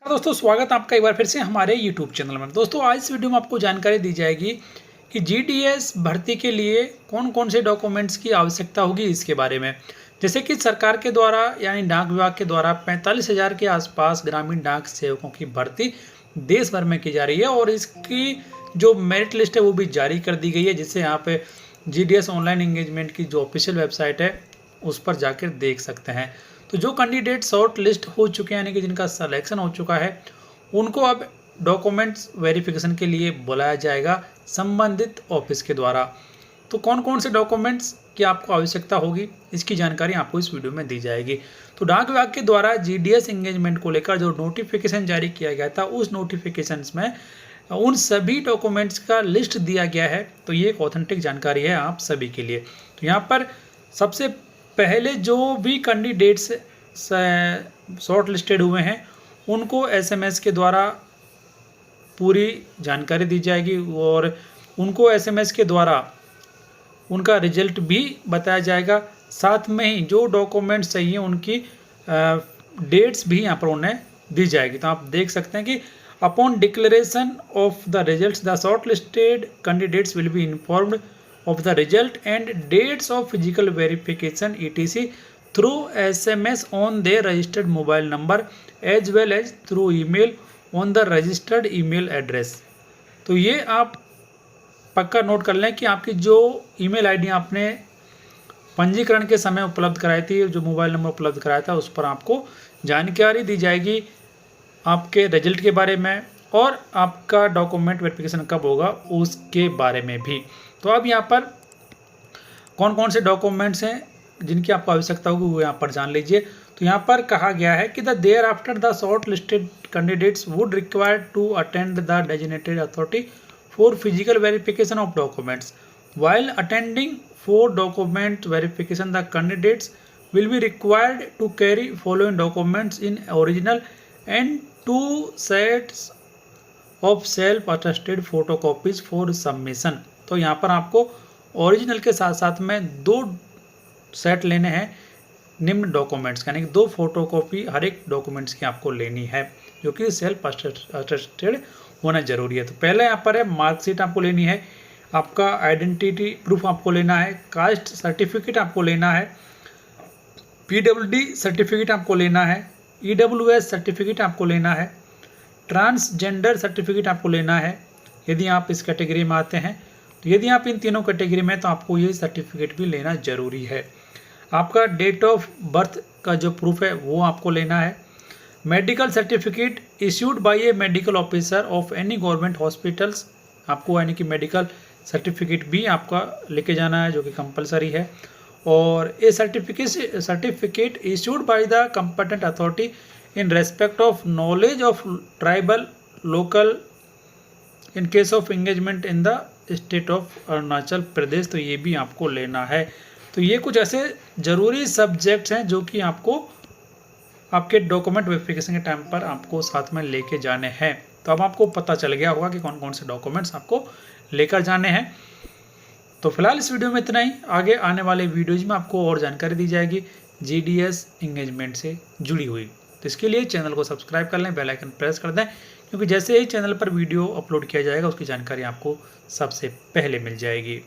दोस्तों स्वागत है आपका एक बार फिर से हमारे YouTube चैनल में। दोस्तों आज इस वीडियो में आपको जानकारी दी जाएगी कि जीडीएस भर्ती के लिए कौन कौन से डॉक्यूमेंट्स की आवश्यकता होगी इसके बारे में। जैसे कि सरकार के द्वारा यानी डाक विभाग के द्वारा 45,000 के आसपास ग्रामीण डाक सेवकों की भर्ती देश भर में की जा रही है और इसकी जो मेरिट लिस्ट है वो भी जारी कर दी गई है, जिससे यहाँ पे जीडीएस ऑनलाइन एंगेजमेंट की जो ऑफिशियल वेबसाइट है उस पर जाकर देख सकते हैं। तो जो कैंडिडेट शॉर्ट लिस्ट हो चुके हैं यानी कि जिनका सिलेक्शन हो चुका है उनको अब डॉक्यूमेंट्स वेरिफिकेशन के लिए बुलाया जाएगा संबंधित ऑफिस के द्वारा। तो कौन कौन से डॉक्यूमेंट्स की आपको आवश्यकता होगी इसकी जानकारी आपको इस वीडियो में दी जाएगी। तो डाक विभाग के द्वारा जीडीएस एंगेजमेंट को लेकर जो नोटिफिकेशन जारी किया गया था उस नोटिफिकेशन में उन सभी डॉक्यूमेंट्स का लिस्ट दिया गया है। तो ये एक ऑथेंटिक जानकारी है आप सभी के लिए। तो यहाँ पर सबसे पहले जो भी कैंडिडेट्स शॉर्ट लिस्टेड हुए हैं उनको एसएमएस के द्वारा पूरी जानकारी दी जाएगी और उनको एसएमएस के द्वारा उनका रिजल्ट भी बताया जाएगा। साथ में ही जो डॉक्यूमेंट्स चाहिए उनकी डेट्स भी यहाँ पर उन्हें दी जाएगी। तो आप देख सकते हैं कि upon declaration of the results the short listed candidates will be informed of the result and dates of physical verification etc through SMS on their registered mobile number as well as through email on the registered email address। तो ये आप पक्का note कर लें कि आपकी जो email ID आपने पंजीकरण के समय उपलब्ध कराई थी, जो मोबाइल नंबर उपलब्ध कराया था, उस पर आपको जानकारी दी जाएगी आपके रिजल्ट के बारे में और आपका डॉक्यूमेंट वेरिफिकेशन कब होगा उसके बारे में भी। तो अब यहाँ पर कौन कौन से डॉक्यूमेंट्स हैं जिनकी आपको आवश्यकता होगी वो यहाँ पर जान लीजिए। तो यहाँ पर कहा गया है कि the there after the short listed candidates would require to attend the designated authority for physical verification of documents while attending for document verification the candidates will be required to carry following documents in original and 2 sets of self attested photocopies for submission. तो यहाँ पर आपको original के साथ साथ में 2 set लेने हैं निम्न डॉक्यूमेंट्स, यानी कि 2 फोटोकॉपी हर एक डॉक्यूमेंट्स की आपको लेनी है जो कि सेल्फ अटेस्टेड होना जरूरी है। तो पहले यहाँ पर है मार्कशीट आपको लेनी है, आपका आइडेंटिटी प्रूफ आपको लेना है, कास्ट सर्टिफिकेट आपको लेना है, पीडब्ल्यूडी सर्टिफिकेट आपको लेना है, ईडब्ल्यूएस सर्टिफिकेट आपको लेना है, ट्रांसजेंडर सर्टिफिकेट आपको लेना है यदि आप इस कैटेगरी में आते हैं। तो यदि आप इन तीनों कैटेगरी में तो आपको ये सर्टिफिकेट भी लेना जरूरी है। आपका डेट ऑफ बर्थ का जो प्रूफ है वो आपको लेना है, medical certificate issued bye A medical officer of any government hospitals, आपको यानी कि मेडिकल सर्टिफिकेट भी आपका लेके जाना है जो कि कंपलसरी है। और a certificate issued by the competent authority in respect of knowledge of tribal local in case of engagement in the state of Arunachal Pradesh. तो ये भी आपको लेना है। तो ये कुछ ऐसे ज़रूरी सब्जेक्ट्स हैं जो कि आपको आपके डॉक्यूमेंट वेरिफिकेशन के टाइम पर आपको साथ में लेके जाने हैं। तो अब आपको पता चल गया होगा कि कौन कौन से डॉक्यूमेंट्स आपको लेकर जाने हैं। तो फिलहाल इस वीडियो में इतना ही। आगे आने वाले वीडियोज में आपको और जानकारी दी जाएगी जीडीएस एंगेजमेंट से जुड़ी हुई। तो इसके लिए चैनल को सब्सक्राइब कर लें, बेल आइकन प्रेस कर दें, क्योंकि जैसे ही चैनल पर वीडियो अपलोड किया जाएगा उसकी जानकारी आपको सबसे पहले मिल जाएगी।